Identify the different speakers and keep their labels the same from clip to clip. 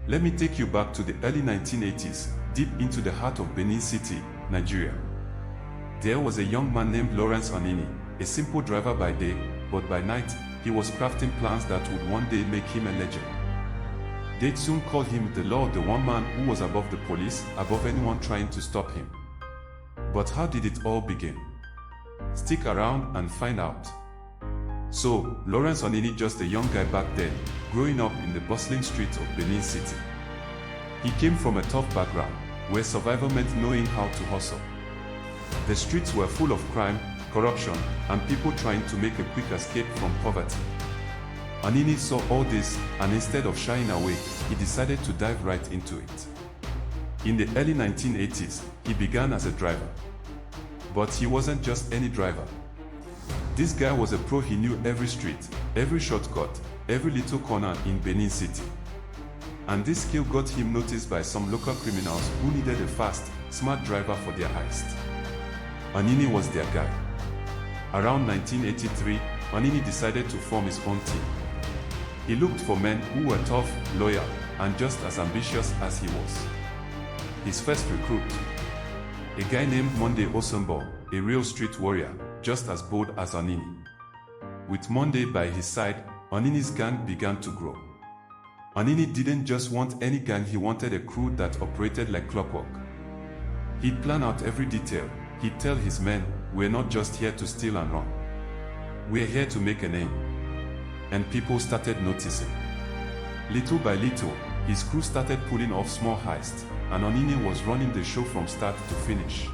Speaker 1: Let me take you back to the early 1980s, deep into the heart of Benin City, Nigeria. There was a young man named Lawrence Anini, a simple driver by day, but by night, he was crafting plans that would one day make him a legend. They'd soon call him the Lord, the one man who was above the police, above anyone trying to stop him. But how did it all begin? Stick around and find out. So, Lawrence Anini, just a young guy back then, growing up in the bustling streets of Benin City. He came from a tough background, where survival meant knowing how to hustle. The streets were full of crime, corruption, and people trying to make a quick escape from poverty. Anini saw all this, and instead of shying away, he decided to dive right into it. In the early 1980s, he began as a driver. But he wasn't just any driver. This guy was a pro. He knew every street, every shortcut, every little corner in Benin City. And this skill got him noticed by some local criminals who needed a fast, smart driver for their heist. Anini was their guy. Around 1983, Anini decided to form his own team. He looked for men who were tough, loyal, and just as ambitious as he was. His first recruit, a guy named Monday Osumbo, a real street warrior, just as bold as Anini. With Monday by his side, Anini's gang began to grow. Anini didn't just want any gang, he wanted a crew that operated like clockwork. He'd plan out every detail. He'd tell his men, "We're not just here to steal and run. We're here to make a name." And people started noticing. Little by little, his crew started pulling off small heists, and Anini was running the show from start to finish.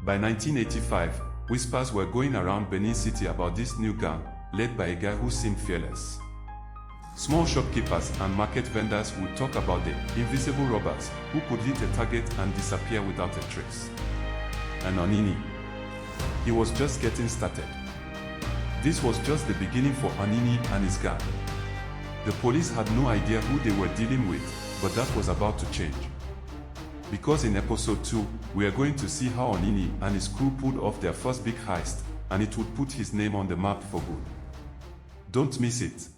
Speaker 1: By 1985, whispers were going around Benin City about this new gang, led by a guy who seemed fearless. Small shopkeepers and market vendors would talk about the invisible robbers who could hit a target and disappear without a trace. And Anini, he was just getting started. This was just the beginning for Anini and his gang. The police had no idea who they were dealing with, but that was about to change. Because in episode 2, we are going to see how Anini and his crew pulled off their first big heist, and it would put his name on the map for good. Don't miss it.